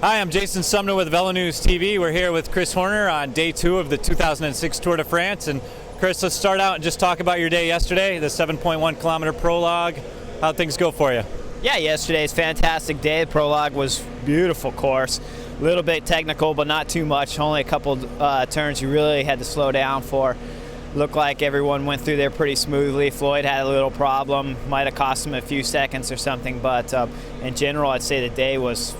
Hi, I'm Jason Sumner with Velo News TV. We're here with Chris Horner on day 2 of the 2006 Tour de France. And Chris, let's start out and just talk about your day yesterday, the 7.1 kilometer prologue. How'd things go for you? Yeah, yesterday's fantastic day. The prologue was beautiful course. A little bit technical, but not too much. Only a couple turns you really had to slow down for. Looked like everyone went through there pretty smoothly. Floyd had a little problem. Might have cost him a few seconds or something, but in general, I'd say the day was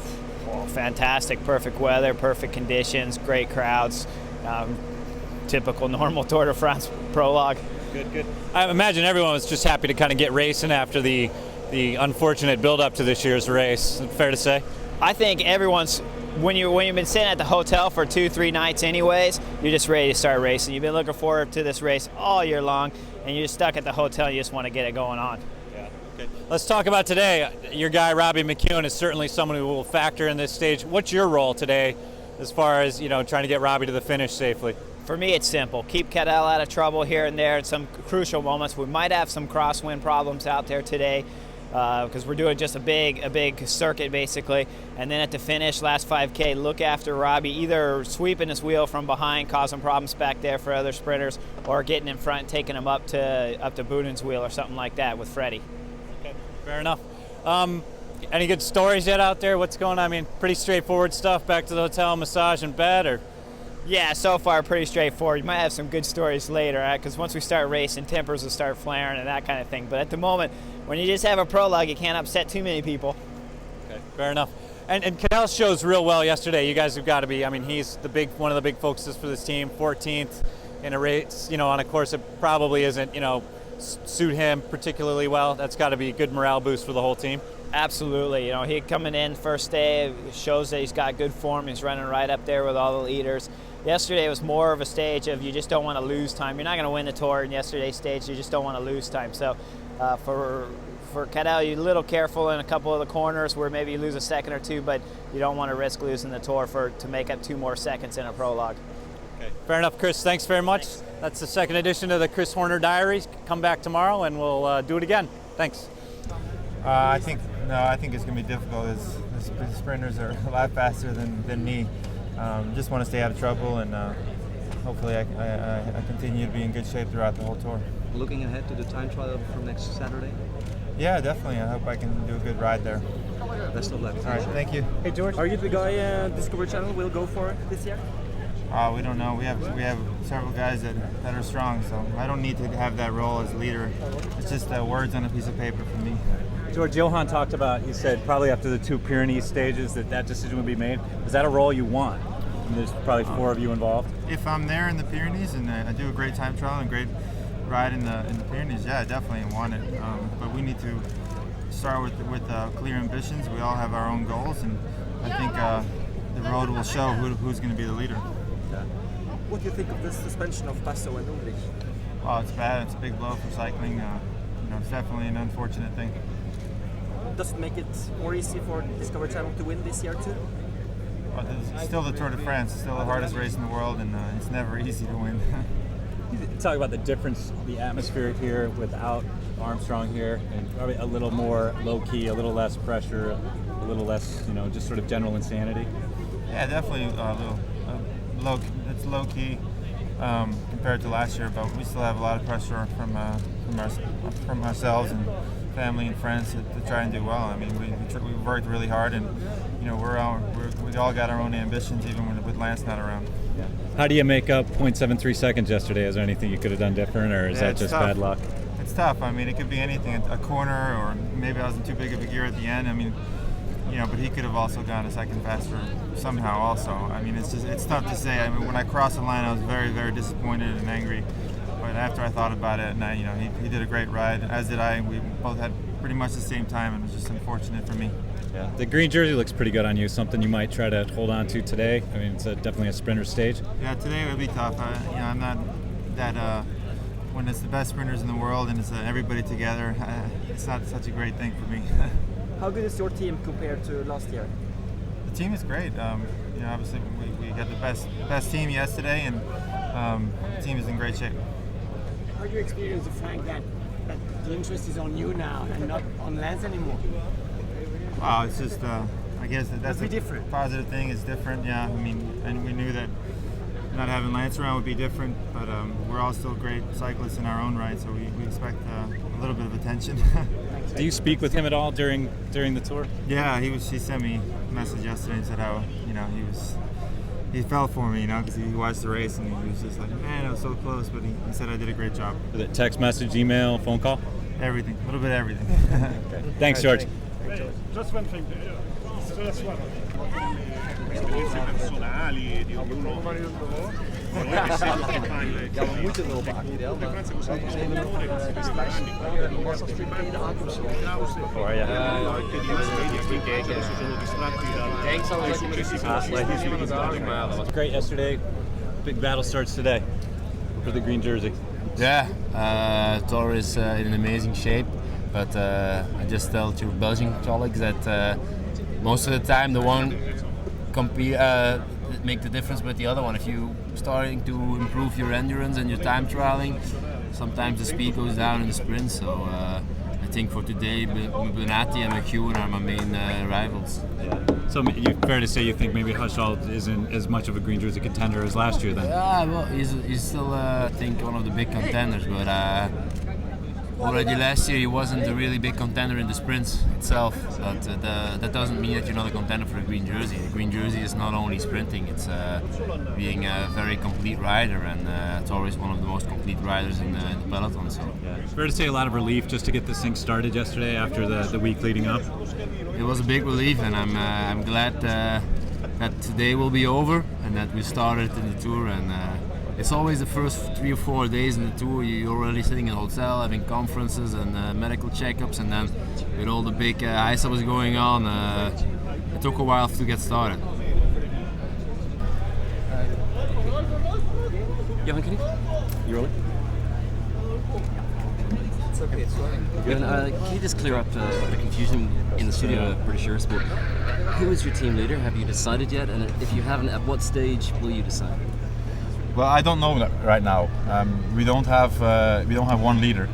fantastic. Perfect weather, perfect conditions, great crowds. Typical normal Tour de France prologue. Good. I imagine everyone was just happy to kind of get racing after the unfortunate build-up to this year's race. Fair to say? I think everyone's, when you've been sitting at the hotel for 2-3 nights anyways, you're just ready to start racing. You've been looking forward to this race all year long, and you're just stuck at the hotel. You just want to get it going on. Yeah. Okay. Let's talk about today. Your guy Robbie McEwen is certainly someone who will factor in this stage. What's your role today, as far as trying to get Robbie to the finish safely? For me, it's simple. Keep Cadell out of trouble here and there at some crucial moments. We might have some crosswind problems out there today, because we're doing just a big circuit basically, and then at the finish, last 5K, look after Robbie, either sweeping his wheel from behind, causing problems back there for other sprinters, or getting in front and taking him up to Boudin's wheel or something like that with Freddie. Okay, fair enough. Any good stories yet out there? What's going on? I mean, pretty straightforward stuff. Back to the hotel, massage and bed, or? Yeah, so far pretty straightforward. You might have some good stories later, because once we start racing, tempers will start flaring and that kind of thing. But at the moment, when you just have a prologue, you can't upset too many people. Okay, fair enough. And Cadell shows real well yesterday. You guys have got to be, I mean, he's one of the big focuses for this team. 14th in a race, on a course that probably isn't, suit him particularly well. That's got to be a good morale boost for the whole team. Absolutely. He coming in first day shows that he's got good form. He's running right up there with all the leaders. Yesterday was more of a stage of you just don't want to lose time. You're not going to win the Tour in yesterday's stage. You just don't want to lose time. So for Cadell, you're a little careful in a couple of the corners where maybe you lose a second or two, but you don't want to risk losing the Tour to make up 2 more seconds in a prologue. Okay. Fair enough, Chris. Thanks very much. Thanks. That's the second edition of the Chris Horner Diaries. Come back tomorrow and we'll do it again. Thanks. I think it's going to be difficult. The sprinters are a lot faster than me. Just want to stay out of trouble, and hopefully I continue to be in good shape throughout the whole tour. Looking ahead to the time trial from next Saturday? Yeah, definitely. I hope I can do a good ride there. Best of luck. All right, thank you. Hey George, are you the guy Discovery Channel will go for this year? We don't know. We have several guys that are strong, so I don't need to have that role as leader. It's just words on a piece of paper for me. George, Johan talked about, he said probably after the 2 Pyrenees stages that decision would be made. Is that a role you want? I mean, there's probably 4 of you involved. If I'm there in the Pyrenees and I do a great time trial and great ride in the Pyrenees, yeah, I definitely want it. But we need to start with clear ambitions. We all have our own goals, and I think the road will show who's going to be the leader. Yeah. What do you think of the suspension of Passo and Ulrich? Well, it's bad. It's a big blow for cycling. It's definitely an unfortunate thing. Does it make it more easy for Discovery Channel to win this year too? Well, it's still the Tour de France. It's still the hardest race in the world, and it's never easy to win. Talk about the difference, the atmosphere here without Armstrong here, and probably a little more low-key, a little less pressure, a little less, just sort of general insanity. Yeah, definitely a little low. It's low-key compared to last year, but we still have a lot of pressure from ourselves and family and friends to try and do well. I mean, we worked really hard, and we all got our own ambitions, even with Lance not around. Yeah. How do you make up 0.73 seconds yesterday? Is there anything you could have done different, or is that just tough. bad luck? It's tough. I mean, it could be anything. A corner, or maybe I was in too big of a gear at the end. I mean, but he could have also gone a second faster somehow also. I mean, it's tough to say. I mean, when I crossed the line, I was very, very disappointed and angry. But after I thought about it, and he did a great ride, as did I. We both had pretty much the same time, and it was just unfortunate for me. Yeah, the green jersey looks pretty good on you. Something you might try to hold on to today. I mean, it's definitely a sprinter stage. Yeah, today would be tough. I'm not that. When it's the best sprinters in the world and it's everybody together, it's not such a great thing for me. How good is your team compared to last year? The team is great. Obviously we got the best team yesterday, and the team is in great shape. How do you experience the fact that the interest is on you now and not on Lance anymore? Wow, it's just I guess that's It'll be different. positive thing. It's different, yeah. I mean, and we knew that not having Lance around would be different, but we're all still great cyclists in our own right, so we expect a little bit of attention. Do you speak with him at all during the tour? Yeah, he sent me a message yesterday and said how he fell for me, because he watched the race and he was just like, man, I was so close, but he said I did a great job. Was it text message, email, phone call? Everything, a little bit of everything. Okay. Thanks, George. Just one thing. Just one. Esperienze personali di ognuno. Muito low back. How are you? Great yesterday. Big battle starts today for the green jersey. Yeah, Thor is in an amazing shape, but I just tell to Belgian colleagues that most of the time the one make the difference with the other one. If you starting to improve your endurance and your time trialing, sometimes the speed goes down in the sprint. So I think for today, Benatti and McEwen are my main rivals. Yeah. So fair to say you think maybe Hushall isn't as much of a green jersey contender as last year then? Yeah, well, he's still I think one of the big contenders, but already last year he wasn't a really big contender in the sprints itself. But that doesn't mean that you're not a contender for a green jersey. The green jersey is not only sprinting; it's being a very complete rider, and Thor is one of the most complete riders in the peloton. So yeah. Fair to say a lot of relief just to get this thing started yesterday after the week leading up. It was a big relief, and I'm glad that today will be over and that we started in the tour. And it's always the first 3 or 4 days in the tour. You're already sitting in a hotel, having conferences and medical checkups, and then with all the big ice that was going on, it took a while to get started. Johan, can you rolling? It's okay, it's running. Johan, can you just clear up the confusion in the studio of British Eurosport? Who is your team leader? Have you decided yet? And if you haven't, at what stage will you decide? Well, I don't know right now. We don't have one leader.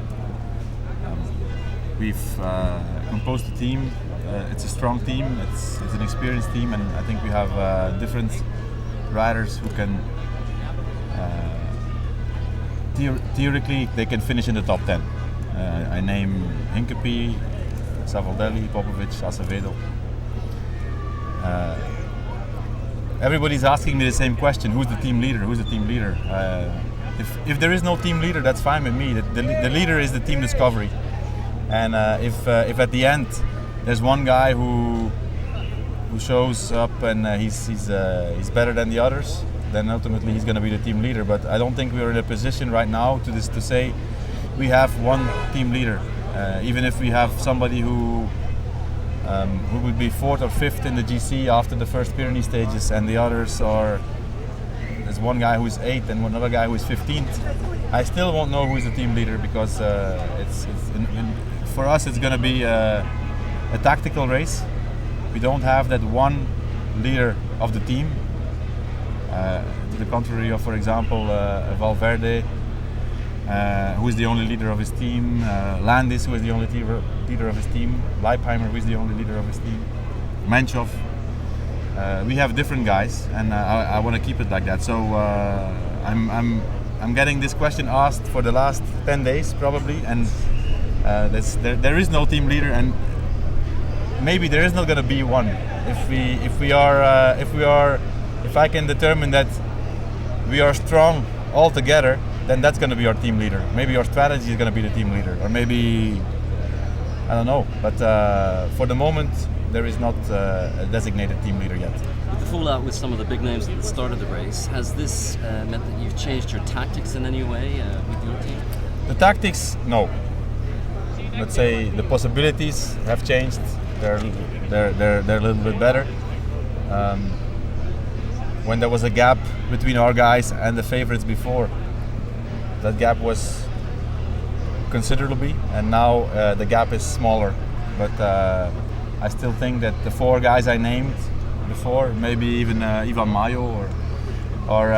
We've composed a team. It's a strong team. It's an experienced team, and I think we have different riders who can theoretically they can finish in the top 10. I name Hincapie, Savoldelli, Popovic, Acevedo. Everybody's asking me the same question: who's the team leader? Who's the team leader? If there is no team leader, that's fine with me. The leader is the team discovery, and if at the end there's one guy who shows up and he's better than the others, then ultimately he's going to be the team leader. But I don't think we're in a position right now to say we have one team leader. Even if we have somebody who would be 4th or 5th in the GC after the first Pyrenees stages, and the others there's one guy who's 8th and another guy who's 15th. I still won't know who's the team leader because for us it's going to be a tactical race. We don't have that one leader of the team. To the contrary of, for example, Valverde, who is the only leader of his team, Landis, who is the only leader of his team, Leipheimer, who is the only leader of his team, Menchov. We have different guys, and I want to keep it like that. So I'm getting this question asked for the last 10 days probably, and there is no team leader, and maybe there is not going to be one. If I can determine that we are strong all together, then that's going to be our team leader. Maybe our strategy is going to be the team leader, or maybe I don't know. But for the moment, there is not a designated team leader yet. With the fallout with some of the big names at the start of the race, has this meant that you've changed your tactics in any way with your team? The tactics, no. Let's say the possibilities have changed. They're a little bit better. When there was a gap between our guys and the favorites before, that gap was considerably, and now the gap is smaller. But I still think that the 4 guys I named before, maybe even Ivan Mayo or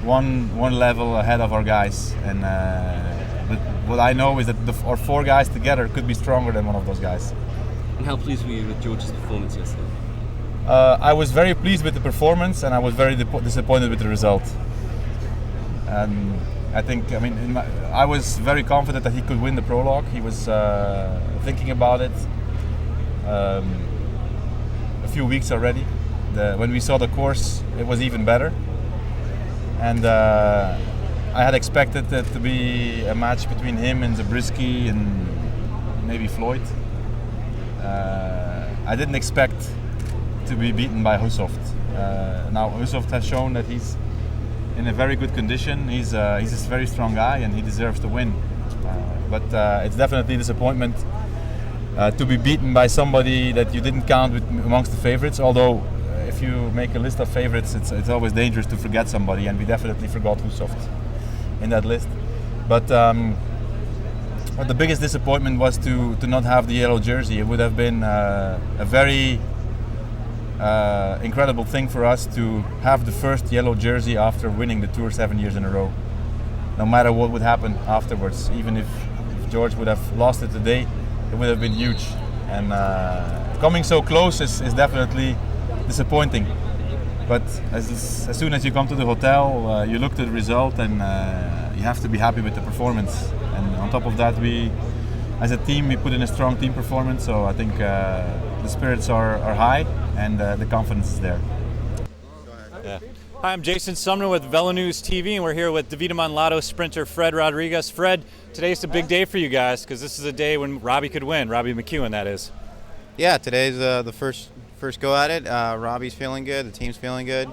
one level ahead of our guys. And but what I know is that our 4 guys together could be stronger than one of those guys. And how pleased were you with George's performance yesterday? I was very pleased with the performance, and I was very disappointed with the result. And I think, I was very confident that he could win the prologue. He was thinking about it a few weeks already. When we saw the course, it was even better. And I had expected it to be a match between him and Zabriskie and maybe Floyd. I didn't expect to be beaten by Hushovd. Now Hushovd has shown that he's in a very good condition. He's a very strong guy and he deserves to win. But it's definitely a disappointment to be beaten by somebody that you didn't count amongst the favorites. Although if you make a list of favorites, it's always dangerous to forget somebody, and we definitely forgot Hushovd in that list. But the biggest disappointment was to not have the yellow jersey. It would have been a very incredible thing for us to have the first yellow jersey after winning the Tour 7 years in a row. No matter what would happen afterwards, even if George would have lost it today, it would have been huge. And coming so close is definitely disappointing. But as soon as you come to the hotel, you look to the result and you have to be happy with the performance. And on top of that, we, as a team, we put in a strong team performance. So I think the spirits are high and the confidence is there. Yeah. Hi, I'm Jason Sumner with Velo News TV, and we're here with Davide Monlato sprinter Fred Rodriguez. Fred, today's a big day for you guys because this is a day when Robbie could win. Robbie McEwen, that is. Yeah, today's the first go at it. Robbie's feeling good. The team's feeling good.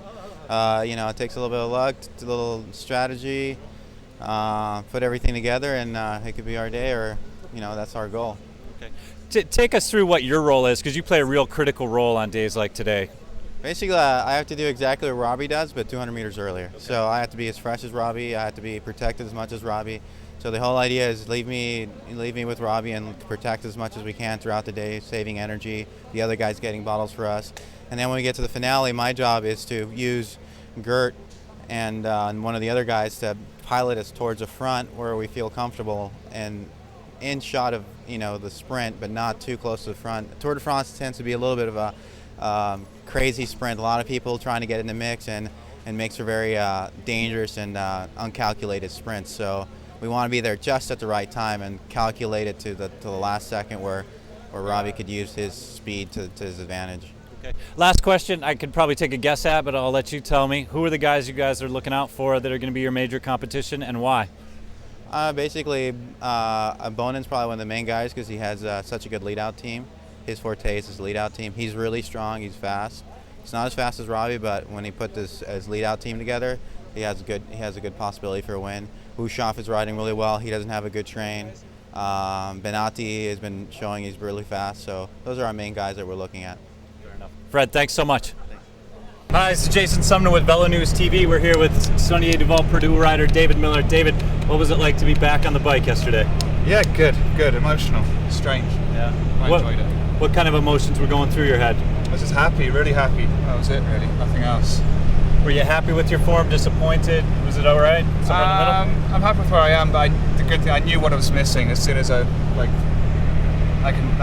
It takes a little bit of luck, a little strategy, put everything together, and it could be our day, or that's our goal. Okay. Take us through what your role is, because you play a real critical role on days like today. Basically, I have to do exactly what Robbie does, but 200 meters earlier. Okay. So I have to be as fresh as Robbie. I have to be protected as much as Robbie. So the whole idea is leave me with Robbie and protect as much as we can throughout the day, saving energy. The other guys getting bottles for us. And then when we get to the finale, my job is to use Gert and one of the other guys to pilot us towards the front where we feel comfortable and in shot of the sprint, but not too close to the front. Tour de France tends to be a little bit of a crazy sprint. A lot of people trying to get in the mix and makes for very dangerous and uncalculated sprints. So we want to be there just at the right time and calculate it to the last second where Robbie could use his speed to his advantage. Okay. Last question, I could probably take a guess at, but I'll let you tell me. Who are the guys you guys are looking out for that are going to be your major competition, and why? Basically, Bonen's probably one of the main guys because he has such a good lead-out team. His forte is his lead-out team. He's really strong. He's fast. He's not as fast as Robbie, but when he put his lead-out team together, he has a good possibility for a win. Hushovd is riding really well. He doesn't have a good train. Benatti has been showing he's really fast. So those are our main guys that we're looking at. Fair enough. Fred, thanks so much. Hi, this is Jason Sumner with Velo News TV. We're here with Sonier Duval Purdue rider David Miller. David, what was it like to be back on the bike yesterday? Yeah, good. Emotional. Strange. Yeah. I enjoyed it. What kind of emotions were going through your head? I was just happy, really happy. That was it, really. Nothing else. Were you happy with your form? Disappointed? Was it all right? Somewhere in the middle? I'm happy with where I am, but the good thing, I knew what I was missing as soon as I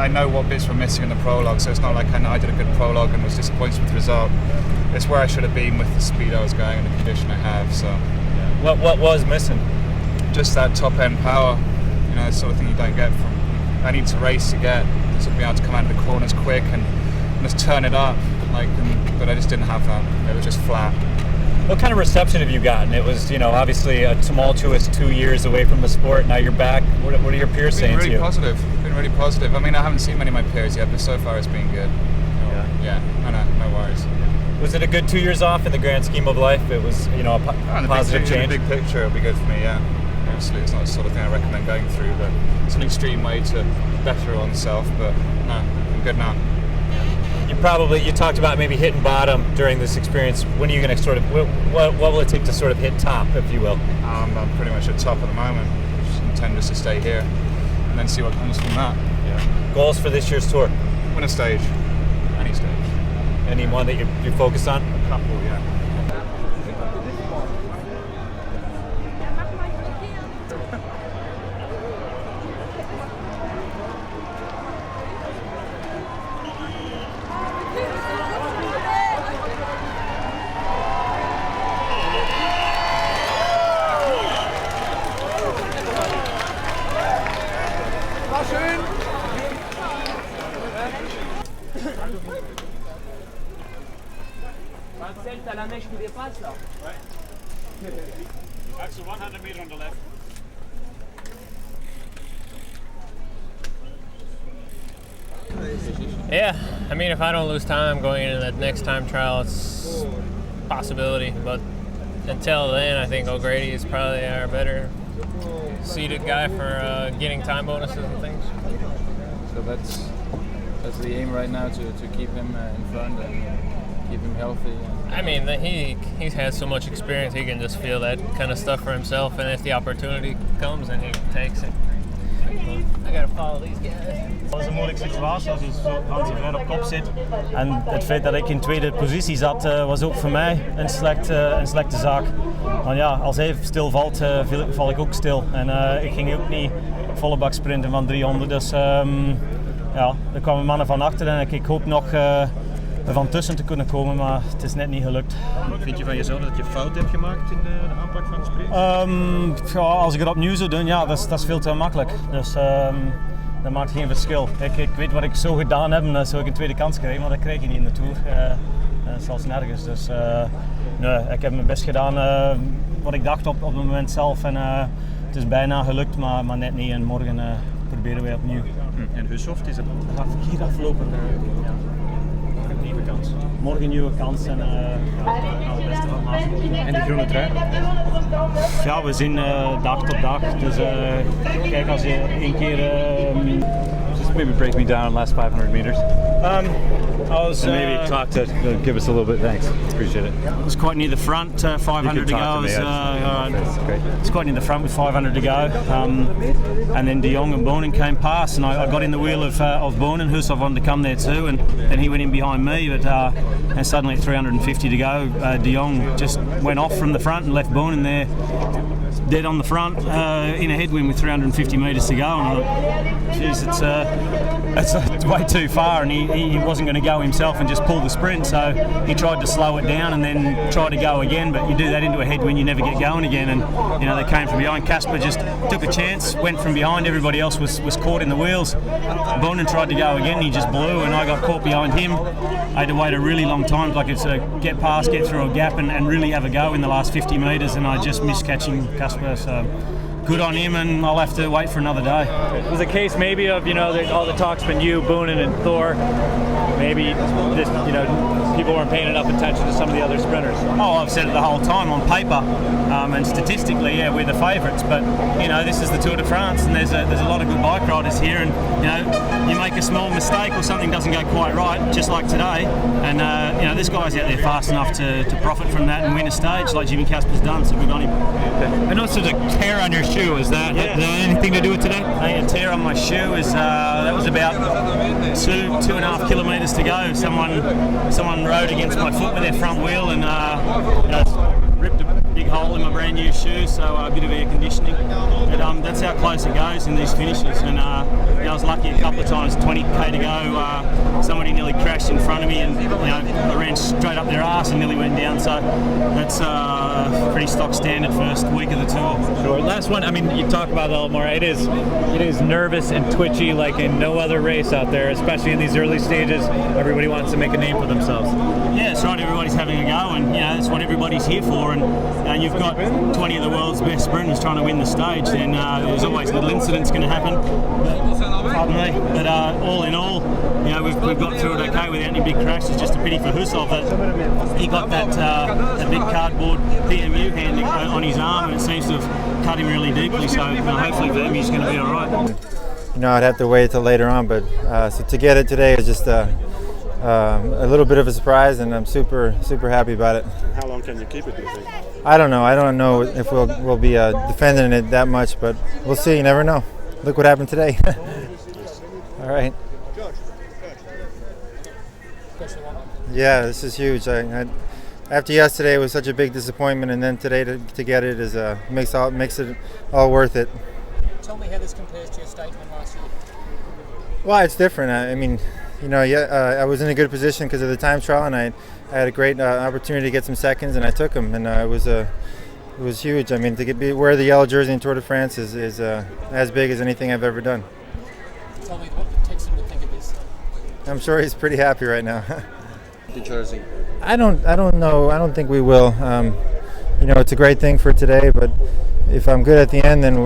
know what bits were missing in the prologue, so it's not like I did a good prologue and was disappointed with the result. It's where I should have been with the speed I was going and the condition I have. So, yeah. What was missing? Just that top end power. The sort of thing you don't get from. I need to race to get to be able to come out of the corners quick and just turn it up. But I just didn't have that. It was just flat. What kind of reception have you gotten? It was, obviously a tumultuous 2 years away from the sport. Now you're back. What are your peers saying to you? Been really positive. I mean, I haven't seen many of my peers yet, but so far it's been good. Yeah. No worries. Was it a good 2 years off in the grand scheme of life? It was, a positive change. In the big picture, it'll be good for me. Yeah. Obviously, it's not the sort of thing I recommend going through, but it's an extreme way to better oneself. But no, I'm good now. You talked about maybe hitting bottom during this experience. When are you going to what will it take to sort of hit top, if you will? I'm pretty much at top at the moment. Just intend to stay here and then see what comes from that. Yeah. Goals for this year's tour? Win a stage. Any stage. Any one that you're focused on? A couple, yeah. t'as la mèche qui dépasse là. That's 100 meters on the left. Yeah, I mean, if I don't lose time going into that next time trial, it's a possibility. But until then, I think O'Grady is probably our better seated guy for getting time bonuses and things. So that's the aim right now, to keep him in front and keep him healthy. I mean, he's had so much experience, he can just feel that kind of stuff for himself, and if the opportunity comes, then he takes it. I gotta follow these guys. Het was een moeilijke situatie als je zo van zo ver op kop zit. En het feit dat ik in tweede positie zat, was ook voor mij een slechte zaak. Want ja, als hij stil valt, val ik ook stil. En ik ging ook niet volle bak sprinten van 300. Dus ja, er kwamen mannen van achter en ik hoop nog van tussen te kunnen komen, maar het is net niet gelukt. Vind je van jezelf dat je fout hebt gemaakt in de aanpak van de sprint? Ja, als ik het opnieuw zou doen, ja, dat is veel te makkelijk. Dus dat maakt geen verschil. Ik weet wat ik zou gedaan hebben, dan zou ik een tweede kans krijgen, maar dat krijg je niet in de Tour. Zelfs nergens. Dus nee, ik heb mijn best gedaan wat ik dacht op het moment zelf. En het is bijna gelukt, maar net niet. En morgen proberen we opnieuw. En Hussoft is het hier afgelopen. Een nieuwe kans. Morgen een nieuwe kans en het beste van maken. En de groene trui? Ja, we zien dag tot dag. Dus kijk, als je één keer... Just maybe break me down last 500 meters. I was, and maybe talk to, give us a little bit, thanks, appreciate it. I was quite near the front, 500 to go. It's quite near the front with 500 to go. And then De Jong and Bonen came past, and I got in the wheel of Bonen. Husov wanted to come there too, and then he went in behind me. But and suddenly at 350 to go, De Jong just went off from the front and left Bonen there dead on the front in a headwind with 350 metres to go. And I thought, geez, it's way too far, and he wasn't going to go himself and just pull the sprint, so he tried to slow it down and then try to go again, but you do that into a headwind, you never get going again. And you know, they came from behind. Casper just took a chance, went from behind, everybody else was caught in the wheels. Bonen tried to go again, he just blew, and I got caught behind him. I had to wait a really long time, like it's get past, get through a gap and really have a go in the last 50 metres, and I just missed catching Casper, so good on him, and I'll have to wait for another day. It was a case maybe of, you know, all the talk's been you, Boonen and Thor. Maybe just, you know, people weren't paying enough attention to some of the other sprinters. Oh, I've said it the whole time on paper, and statistically, yeah, we're the favourites. But you know, this is the Tour de France, and there's a lot of good bike riders here, and you know, you make a small mistake or something doesn't go quite right, just like today, and you know, this guy's out there fast enough to profit from that and win a stage like Jimmy Casper's done. So good on him. I noticed there's a tear on your shoe. Is that anything to do with today? I think a tear on my shoe is that was about 2.5 kilometres to go. Someone rode against my foot with their front wheel and you know, ripped a big hole in my brand new shoe, so a bit of air conditioning. But that's how close it goes in these finishes. And I was lucky a couple of times, 20k to go, somebody nearly crashed in front of me, and you know, I ran straight up their arse and nearly went down. So that's pretty stock standard first week of the tour. Sure. Last one. I mean, you talk about it a little more. It is nervous and twitchy like in no other race out there, especially in these early stages. Everybody wants to make a name for themselves. Yeah, that's right. Everybody's having a go, and you know, that's what everybody's here for. And you've got 20 of the world's best sprinters trying to win the stage, then there's always little incidents going to happen. Pardon me. But all in all, you know, we've got through it okay without any big crashes. It's just a pity for Husov that he got that big cardboard PMU hand on his arm, and it seems to have cut him really deeply. So you know, hopefully for him, he's going to be all right. You know, I'd have to wait till later on, but so to get it today is just a little bit of a surprise, and I'm super happy about it. How long can you keep it, do you think? I don't know if we'll be defending it that much, but we'll see. You never know. Look what happened today. All right. Yeah, this is huge. After yesterday, it was such a big disappointment, and then today to get it is makes it all worth it. Tell me how this compares to your statement last year. Well, it's different. I mean, you know, I was in a good position because of the time trial, and I had a great opportunity to get some seconds, and I took them, and it was huge. I mean, to wear the yellow jersey in Tour de France is as big as anything I've ever done. Tell me what the Texan would think of this. I'm sure he's pretty happy right now. The jersey. I don't know. I don't think we will. It's a great thing for today, but if I'm good at the end, then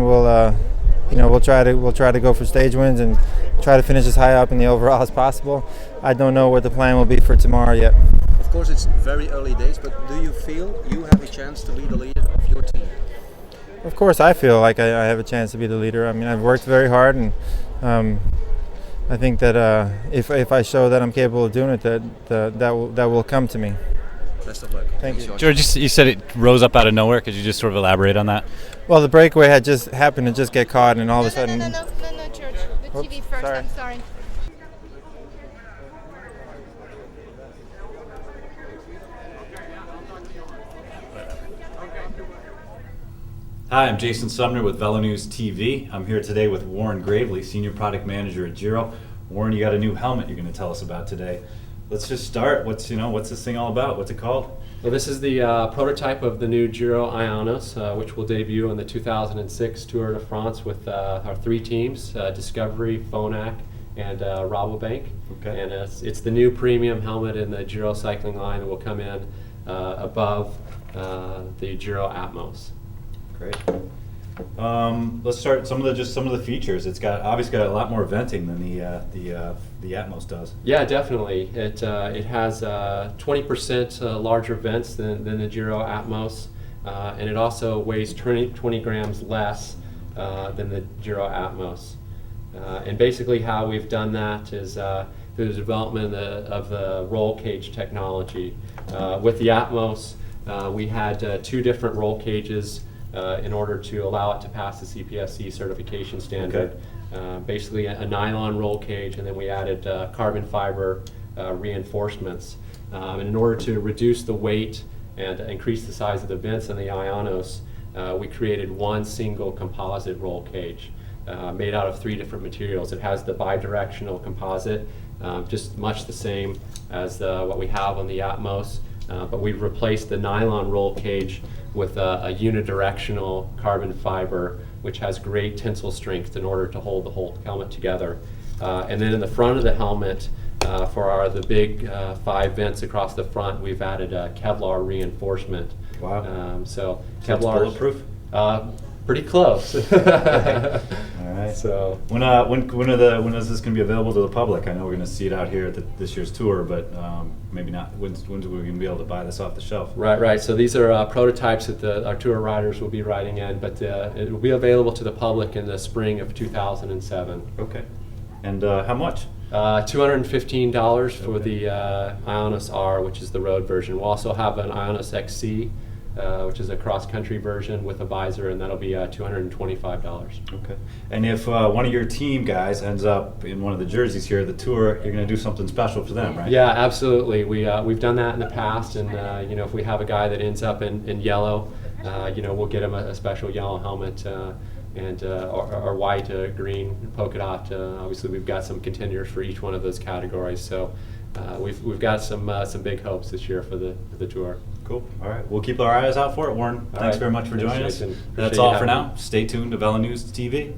we'll try to go for stage wins and try to finish as high up in the overall as possible. I don't know what the plan will be for tomorrow yet. Of course, it's very early days, but do you feel you have a chance to be the leader of your team? Of course, I feel like I have a chance to be the leader. I mean, I've worked very hard, and I think that if I show that I'm capable of doing it, that will come to me. Best of luck. Thank you. George, you said it rose up out of nowhere. Could you just sort of elaborate on that? Well, the breakaway had just happened to just get caught, and all of a sudden. No, George. The TV first. Sorry. I'm sorry. Hi, I'm Jason Sumner with Velo News TV. I'm here today with Warren Gravely, Senior Product Manager at Giro. Warren, you got a new helmet you're going to tell us about today. Let's just start. What's this thing all about? What's it called? Well, this is the prototype of the new Giro Ionos, which will debut in the 2006 Tour de France with our three teams, Discovery, Phonak, and Rabobank. Okay. And it's the new premium helmet in the Giro cycling line that will come in above the Giro Atmos. Great. Let's start some of the features. It's obviously got a lot more venting than the Atmos does. Yeah, definitely. It has 20% larger vents than the Giro Atmos, and it also weighs 20 grams less than the Giro Atmos. And basically, how we've done that is through the development of the roll cage technology. With the Atmos, we had two different roll cages. In order to allow it to pass the CPSC certification standard. Okay. Basically a nylon roll cage, and then we added carbon fiber reinforcements. And in order to reduce the weight and increase the size of the vents in the Ionos, we created one single composite roll cage made out of three different materials. It has the bidirectional composite, just much the same as what we have on the Atmos, but we've replaced the nylon roll cage with a unidirectional carbon fiber, which has great tensile strength in order to hold the whole helmet together. And then in the front of the helmet, for the big 5 vents across the front, we've added a Kevlar reinforcement. Wow. So So it's Kevlar bulletproof? Pretty close. All right. So when is this going to be available to the public? I know we're going to see it out here at this year's tour, but maybe not. When's we going to be able to buy this off the shelf? Right. So these are prototypes that our tour riders will be riding in, but it will be available to the public in the spring of 2007. Okay. And how much? $215 for the Ionos R, which is the road version. We'll also have an Ionos XC, which is a cross-country version with a visor, and that'll be $225. Okay. And if one of your team guys ends up in one of the jerseys here at the tour, you're going to do something special for them, right? Yeah, absolutely. We've done that in the past, and if we have a guy that ends up in yellow, we'll get him a special yellow helmet. And or white, green, polka dot. Obviously, we've got some contenders for each one of those categories. So we've got some big hopes this year for the tour. Cool. All right. We'll keep our eyes out for it, Warren. Thanks very much for joining us. That's all for now. Stay tuned to Velo News TV.